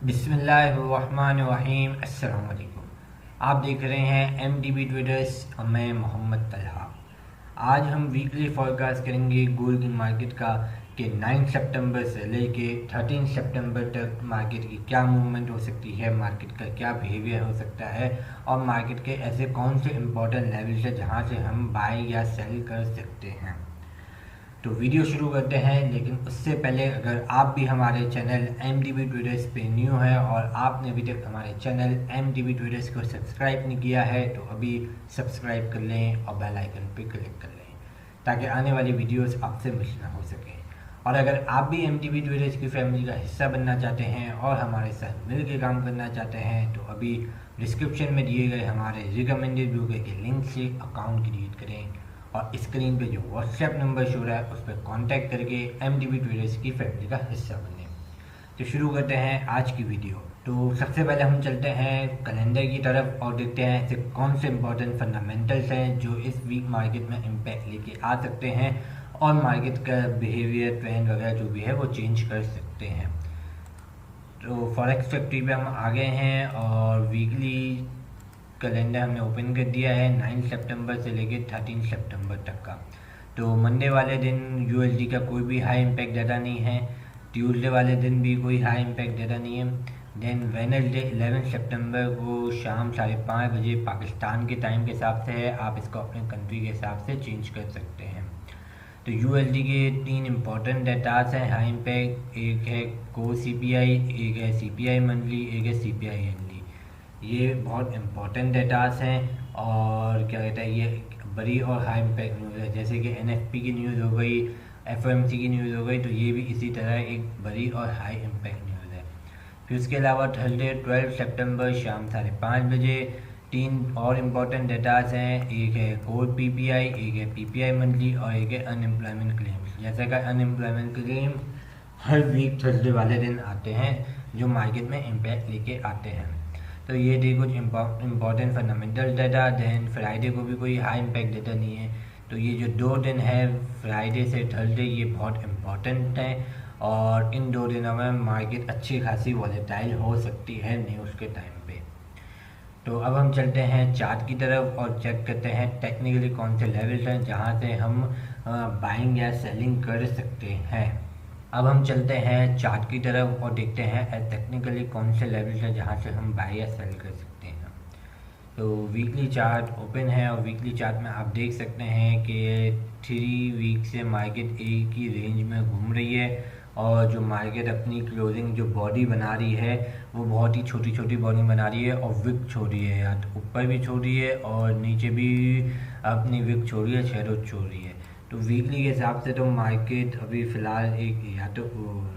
बिस्मिल्लाहिर्रहमानिर्रहीम। अस्सलाम वालेकुम। आप देख रहे हैं MDB ट्रेडर्स और मैं मोहम्मद तलहा। आज हम वीकली फॉरकास्ट करेंगे गोल्ड इन मार्केट का कि 9 सितंबर से लेके 13 सितंबर तक मार्केट की क्या मूवमेंट हो सकती है, मार्केट का क्या बिहेवियर हो सकता है और मार्केट के ऐसे कौन से इंपॉर्टेंट लेवल्स है जहां से हम बाय या सेल कर सकते हैं। तो वीडियो शुरू करते हैं, लेकिन उससे पहले अगर आप भी हमारे चैनल MDB ट्रेडर्स पे न्यू है और आपने अभी तक हमारे चैनल MDB ट्रेडर्स को सब्सक्राइब नहीं किया है तो अभी सब्सक्राइब कर लें और बेल आइकन पे क्लिक कर लें ताकि आने वाली वीडियोस आपसे मिस ना हो सकें। और अगर आप भी MDB ट्रेडर्स की फैमिली का हिस्सा बनना चाहते हैं और हमारे साथ मिल के काम करना चाहते हैं तो अभी डिस्क्रिप्शन में दिए गए हमारे रिकमेंडेड ब्रोकर के लिंक से अकाउंट क्रिएट करें और स्क्रीन पे जो व्हाट्सएप नंबर शो रहा है उस पर कॉन्टैक्ट करके MDB ट्रेडर्स की फैमिली का हिस्सा बने। तो शुरू करते हैं आज की वीडियो। तो सबसे पहले हम चलते हैं कैलेंडर की तरफ और देखते हैं ऐसे कौन से इंपॉर्टेंट फंडामेंटल्स हैं जो इस वीक मार्केट में इम्पैक्ट लेके आ सकते हैं और मार्केट का बिहेवियर ट्रेंड वगैरह जो भी है वो चेंज कर सकते हैं। तो फॉरेक्स फैक्ट्री पे हम आ गए हैं और वीकली कैलेंडर हमने ओपन कर दिया है 9 सितंबर से लेके 13 सितंबर तक का। तो मंडे वाले दिन USD का कोई भी हाई इम्पैक्ट डाटा नहीं है, ट्यूसडे वाले दिन भी कोई हाई इम्पैक्ट डाटा नहीं है। देन वेडनेसडे 11 सितंबर को शाम 5:30 बजे पाकिस्तान के टाइम के हिसाब से है, आप इसको अपने कंट्री के हिसाब से चेंज कर सकते हैं। तो USD के 3 इम्पॉर्टेंट डेटास हैं हाई इम्पैक्ट, एक है को CPI, एक है CPI मंथली, एक है CPI एनली। ये बहुत इम्पोर्टेंट डेटास हैं और क्या कहता है, ये बड़ी और हाई इम्पैक्ट न्यूज़ है। जैसे कि NFP की न्यूज़ हो गई, FOMC की न्यूज़ हो गई, तो ये भी इसी तरह एक बड़ी और हाई इम्पैक्ट न्यूज़ है। फिर उसके अलावा थर्सडे 12 सितंबर शाम 5:30 बजे 3 और इम्पोर्टेंट डेटास हैं, एक है कोर PPI, एक है PPI मंथली और एक है अनएम्प्लॉयमेंट क्लेम्स। जैसा कि अनएम्प्लॉयमेंट क्लेम हर वीक थर्सडे वाले दिन आते हैं जो मार्केट में इम्पैक्ट लेके आते हैं। तो ये थे कुछ important fundamental data. Then Friday को भी कोई हाई इम्पैक्ट डाटा नहीं है। तो ये जो 2 दिन है फ्राइडे से थर्सडे ये बहुत इम्पॉर्टेंट है और इन 2 दिनों में मार्केट अच्छी खासी वॉलेटाइल हो सकती है न्यूज़ के टाइम पे। तो अब हम चलते हैं चार्ट की तरफ और चेक करते हैं टेक्निकली कौन से लेवल्स हैं जहाँ से हम बाइंग या सेलिंग कर सकते हैं। अब हम चलते हैं चार्ट की तरफ और देखते हैं टेक्निकली कौन से लेवल्स हैं जहाँ से हम बाय या सेल कर सकते हैं। तो वीकली चार्ट ओपन है और वीकली चार्ट में आप देख सकते हैं कि 3 वीक से मार्केट एक ही रेंज में घूम रही है और जो मार्केट अपनी क्लोजिंग जो बॉडी बना रही है वो बहुत ही छोटी छोटी बॉडी बना रही है और विक छोड़ रही है, या तो ऊपर भी छोड़ रही है और नीचे भी अपनी विक छोड़ रही है, शेडो छोड़ रही है। तो वीकली के हिसाब से तो मार्केट अभी फ़िलहाल एक या तो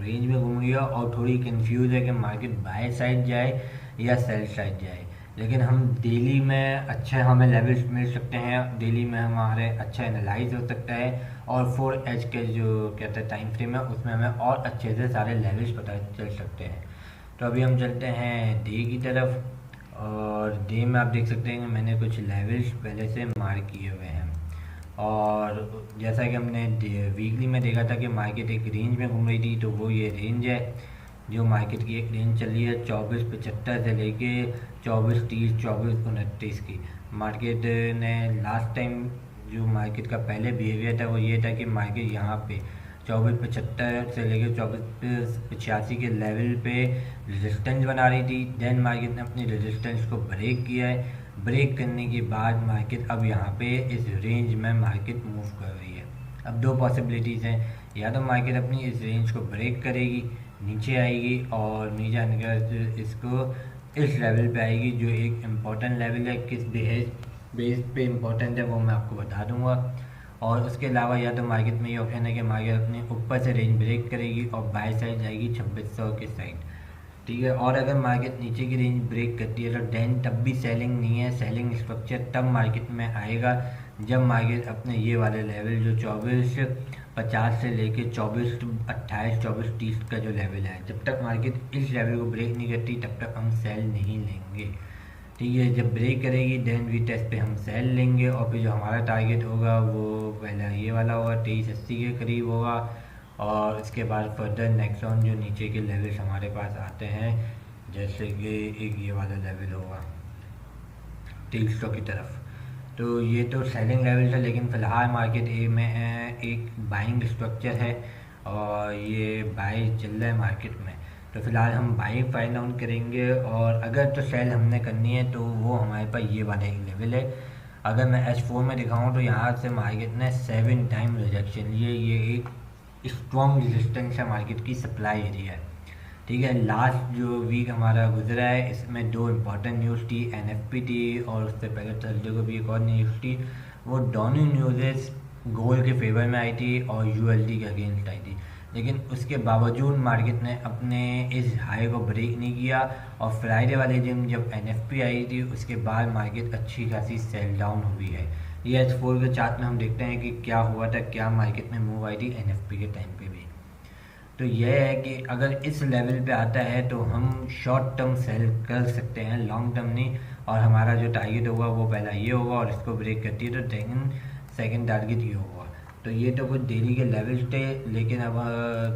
रेंज में घूम रही है और थोड़ी कंफ्यूज है कि मार्केट बाय साइड जाए या सेल साइड जाए। लेकिन हम डेली में अच्छे हमें लेवल्स मिल सकते हैं, डेली में हमारे अच्छा एनालाइज हो सकता है और 4H के जो कहते हैं टाइम फ्रेम है उसमें हमें और अच्छे से सारे लेवल्स पता चल सकते हैं। तो अभी हम चलते हैं डे की तरफ और डे में आप देख सकते हैं कि मैंने कुछ लेवल्स पहले से मार्क किए हुए हैं और जैसा कि हमने वीकली में देखा था कि मार्केट एक रेंज में घूम रही थी, तो वो ये रेंज है जो मार्केट की एक रेंज चल रही है 24.75 से लेके 24.30 24.29 की। मार्केट ने लास्ट टाइम जो मार्केट का पहले बिहेवियर था वो ये था कि मार्केट यहाँ पे 24.75 से लेके 24.85 के लेवल पे रेजिस्टेंस बना रही थी। देन मार्केट ने अपनी रेजिस्टेंस को ब्रेक किया है, ब्रेक करने के बाद मार्केट अब यहाँ पे इस रेंज में मार्केट मूव कर रही है। अब 2 पॉसिबिलिटीज़ हैं, या तो मार्केट अपनी इस रेंज को ब्रेक करेगी, नीचे आएगी और नीचे आने के बाद इसको इस लेवल पे आएगी जो एक इम्पॉर्टेंट लेवल है। किस बेस पे इम्पॉर्टेंट है वो मैं आपको बता दूंगा। और उसके अलावा या तो मार्केट में ये ऑप्शन है कि मार्केट अपने ऊपर से रेंज ब्रेक करेगी और बाय साइड जाएगी 2600 के साइड, ठीक है। और अगर मार्केट नीचे की रेंज ब्रेक करती है तो देन तब भी सेलिंग नहीं है, सेलिंग स्ट्रक्चर तब मार्केट में आएगा जब मार्केट अपने ये वाले लेवल जो 24.50 से लेके 24.28 24.30 का जो लेवल है, जब तक मार्केट इस लेवल को ब्रेक नहीं करती तब तक हम सेल नहीं लेंगे, ठीक है। जब ब्रेक करेगी देन वी टेस्ट पे हम सेल लेंगे और फिर जो हमारा टारगेट होगा वो पहला ये वाला होगा 2380 के करीब होगा और इसके बाद फर्दर नेक्स्ट ऑन जो नीचे के लेवल्स हमारे पास आते हैं जैसे कि एक ये वाला लेवल होगा 2300 की तरफ। तो ये तो सेलिंग लेवल था, लेकिन फ़िलहाल मार्केट ए में एक बाइंग स्ट्रक्चर है और ये बाई चल रहा है मार्केट में। तो फ़िलहाल हम बाई फाइंड डाउन करेंगे, और अगर तो सेल हमने करनी है तो वो हमारे पास ये वाला एक लेवल है। अगर मैं H4 में दिखाऊं तो यहाँ से मार्केट ने 7 टाइम रिजेक्शन लिए। ये एक स्ट्रॉन्ग रेजिस्टेंस है मार्केट की, सप्लाई एरिया है। ठीक है, लास्ट जो वीक हमारा गुजरा है इसमें दो इम्पॉर्टेंट न्यूज़ थी, एनएफपी थी और उससे पहले थर्सडे को भी एक और न्यूज़ थी। वो दोनों न्यूज़ेस गोल्ड के फेवर में आई थी और यूएसडी के अगेंस्ट आई थी, लेकिन उसके बावजूद मार्केट ने अपने इस हाई को ब्रेक नहीं किया। और फ्राइडे वाले दिन जब एनएफपी आई थी उसके बाद मार्केट अच्छी खासी सेल डाउन हुई है। ये H4 के चार्ट में हम देखते हैं कि क्या हुआ था, क्या मार्केट में मूव आई थी एनएफपी के टाइम पे भी। तो यह है कि अगर इस लेवल पे आता है तो हम शॉर्ट टर्म सेल कर सकते हैं, लॉन्ग टर्म नहीं। और हमारा जो टारगेट होगा वो पहला ये होगा, और इसको ब्रेक करती है तो सेकंड टारगेट ये होगा। तो ये तो कुछ डेली के लेवल थे, लेकिन अब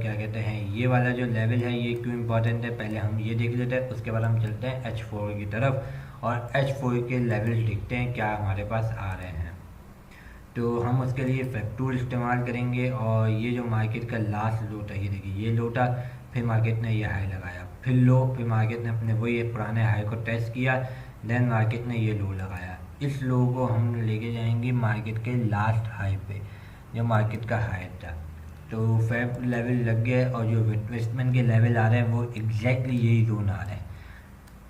क्या कहते हैं, ये वाला जो लेवल है ये क्यों इम्पोर्टेंट है पहले हम ये देख लेते हैं, उसके बाद हम चलते हैं H4 की तरफ और H4 के लेवल देखते हैं क्या हमारे पास आ रहे हैं। तो हम उसके लिए फैक्टूर इस्तेमाल करेंगे, और ये जो मार्केट का लास्ट लो था, ये देखिए ये लो था, फिर मार्केट ने ये हाई लगाया, फिर लो, फिर मार्केट ने अपने वही पुराने हाई को टेस्ट किया, देन मार्केट ने ये लो लगाया। इस लो को हम लेके जाएंगे मार्केट के लास्ट हाई पे, जो मार्केट का हाई था। तो फैब लेवल लग गया, और जो इन्वेस्टमेंट के लेवल आ रहे हैं वो एग्जैक्टली यही जोन आ रहे हैं।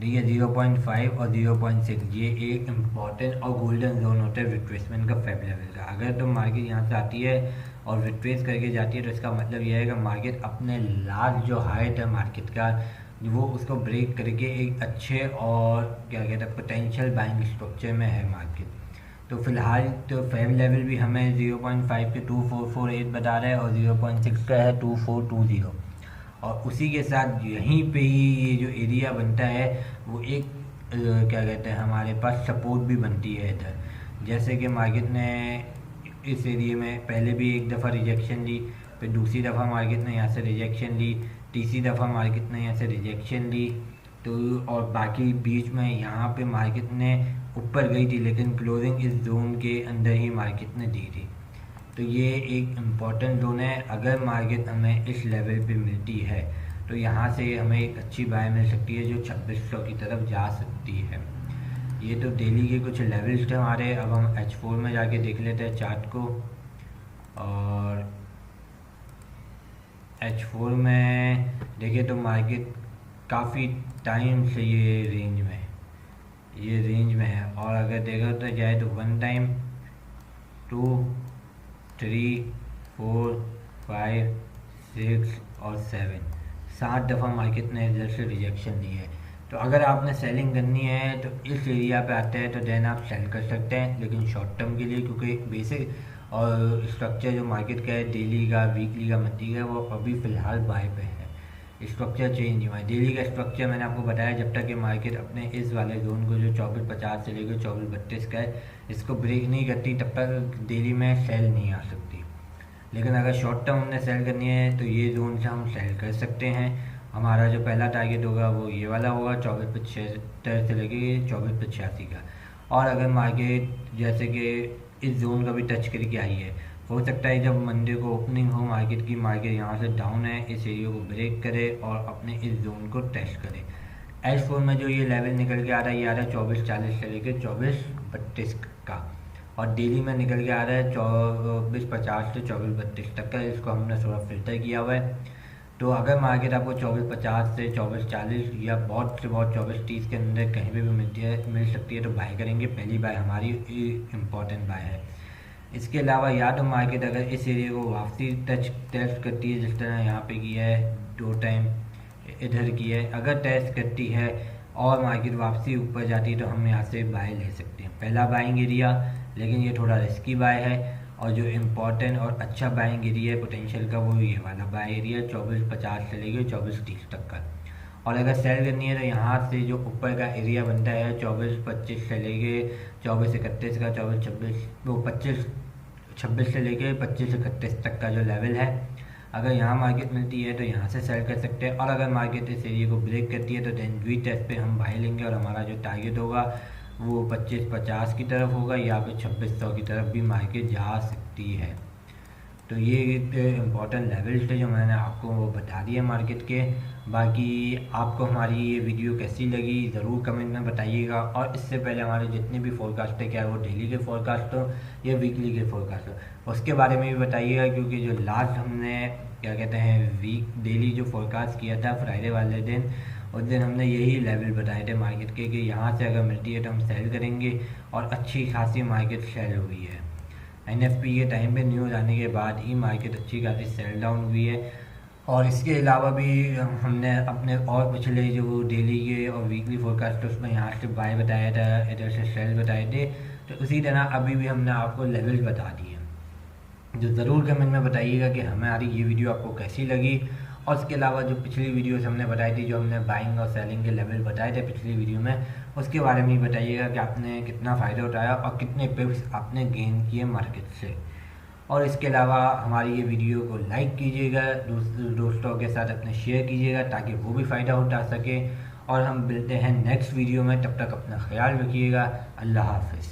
देखिए 0.5 और 0.6 ये एक इम्पॉर्टेंट और गोल्डन जोन होता है रिट्रेसमेंट का फैब लेवल का। अगर तो मार्केट यहाँ से आती है और रिट्रेस करके जाती है तो इसका मतलब यह है कि मार्केट अपने लास्ट जो हाइट है मार्केट का वो उसको ब्रेक करके एक अच्छे और क्या कहते हैं पोटेंशियल बाइंग स्ट्रक्चर में है मार्केट। तो फिलहाल तो फैब लेवल भी हमें 0.5 के 2448 बता रहा है और 0.6 का है 2420, और उसी के साथ यहीं पे ही ये जो एरिया बनता है वो एक क्या कहते हैं हमारे पास सपोर्ट भी बनती है इधर। जैसे कि मार्केट ने इस एरिया में पहले भी एक दफ़ा रिजेक्शन ली, फिर दूसरी दफ़ा मार्केट ने यहाँ से रिजेक्शन ली, तीसरी दफ़ा मार्केट ने यहाँ से रिजेक्शन ली। तो और बाकी बीच में यहाँ पे मार्केट ने ऊपर गई थी, लेकिन क्लोजिंग इस जोन के अंदर ही मार्केट ने दी थी। तो ये एक इम्पॉर्टेंट जोन है। अगर मार्केट हमें इस लेवल पे मिलती है तो यहाँ से हमें एक अच्छी बाय मिल सकती है जो 2600 की तरफ जा सकती है। ये तो डेली के कुछ लेवल्स थे हमारे। अब हम H4 में जाके देख लेते हैं चार्ट को, और H4 में देखें तो मार्केट काफ़ी टाइम से ये रेंज में है, और अगर देखा तो जाए तो 1 टाइम 2 3 4 5 6 और 7 दफ़ा मार्केट ने इधर से रिजेक्शन दी है। तो अगर आपने सेलिंग करनी है तो इस एरिया पे आते हैं तो देन आप सेल कर सकते हैं, लेकिन शॉर्ट टर्म के लिए, क्योंकि बेसिक और स्ट्रक्चर जो मार्केट का है डेली का, वीकली का, मंथली का, वो अभी फ़िलहाल बाय पे है। स्ट्रक्चर चेंज नहीं हुआ है। डेली का स्ट्रक्चर मैंने आपको बताया, जब तक कि मार्केट अपने इस वाले जोन को जो 2450 से लेकर 2432 का है इसको ब्रेक नहीं करती तब तक डेली में सेल नहीं आ सकती। लेकिन अगर शॉर्ट टर्म हमने सेल करनी है तो ये जोन से हम सेल कर सकते हैं। हमारा जो पहला टारगेट होगा वो ये वाला होगा 2475 से लेके 2485 का। और अगर मार्केट जैसे कि इस जोन का भी टच करके आई है, हो सकता है जब मंडे को ओपनिंग हो मार्केट की, मार्केट यहाँ से डाउन है, इस एरिया को ब्रेक करे और अपने इस जोन को टेस्ट करे। H4 में जो ये लेवल निकल के आ रहा है ये आ रहा है 2440 से लेकर 2432 का, और डेली में निकल के आ रहा है 2450 से 2432 तक का। इसको हमने थोड़ा फिल्टर किया हुआ है। तो अगर मार्केट आपको 2450 से 2440 या बहुत से बहुत 2430 के अंदर कहीं पे भी मिल सकती है तो बाय करेंगे। पहली बाय हमारी इम्पोर्टेंट बाय है। इसके अलावा या तो मार्केट अगर इस एरिया को वापसी टेस्ट करती है, जिस तरह यहाँ पे किया है 2 टाइम इधर की है, अगर टेस्ट करती है और मार्केट वापसी ऊपर जाती है तो हम यहाँ से बाय ले सकते हैं। पहला बाइंग एरिया, लेकिन ये थोड़ा रिस्की बाय है, और जो इम्पोर्टेंट और अच्छा बाइंग एरिया है पोटेंशियल का वो ये वाला बाय एरिया 2450 से लेकर 2430 तक का। और अगर सेल करनी है तो यहाँ से जो ऊपर का एरिया बनता है 2425 से लेके 2431 का, 2426 वो 25 26 से लेके 2531 तक का जो लेवल है अगर यहाँ मार्केट मिलती है तो यहाँ से सेल कर सकते हैं, और अगर मार्केट इस एरिया को ब्रेक करती है तो देन रीटेस्ट पे हम बाई लेंगे और हमारा जो टारगेट होगा वो 2550 की तरफ होगा, या फिर 2600 की तरफ भी मार्केट जा सकती है। तो ये एक इम्पॉर्टेंट लेवल्स थे जो मैंने आपको बता दिए मार्केट के। बाकी आपको हमारी ये वीडियो कैसी लगी ज़रूर कमेंट में बताइएगा, और इससे पहले हमारे जितने भी फोरकास्ट है, क्या वो डेली के फोरकास्ट हो या वीकली के फोरकास्ट हो, उसके बारे में भी बताइएगा, क्योंकि जो लास्ट हमने क्या कहते हैं डेली जो फोरकास्ट किया था फ्राइडे वाले दिन, उस दिन हमने यही लेवल बताए थे मार्केट के कि यहाँ से अगर मिलती है तो हम सेल करेंगे, और अच्छी खासी मार्केट सेल हुई है। एनएफपी के टाइम पे न्यूज़ आने के बाद ही मार्केट अच्छी खासी सेल डाउन हुई है। और इसके अलावा भी हमने अपने और पिछले जो डेली के और वीकली फोरकास्ट उसमें यहाँ से बाय बताया था, इधर से सेल बताए थे, तो उसी तरह अभी भी हमने आपको लेवल्स बता दिए। जो ज़रूर कमेंट में बताइएगा कि हमारी ये वीडियो आपको कैसी लगी, और उसके अलावा जो पिछली वीडियोस हमने बताई थी, जो हमने बाइंग और सेलिंग के लेवल बताए थे पिछली वीडियो में, उसके बारे में भी बताइएगा कि आपने कितना फ़ायदा उठाया और कितने पिप्स आपने गेन किए मार्केट से। और इसके अलावा हमारी ये वीडियो को लाइक कीजिएगा, दोस्तों के साथ अपने शेयर कीजिएगा ताकि वो भी फ़ायदा उठा सके। और हम मिलते हैं नेक्स्ट वीडियो में, तब तक अपना ख्याल रखिएगा। अल्लाह हाफिज़।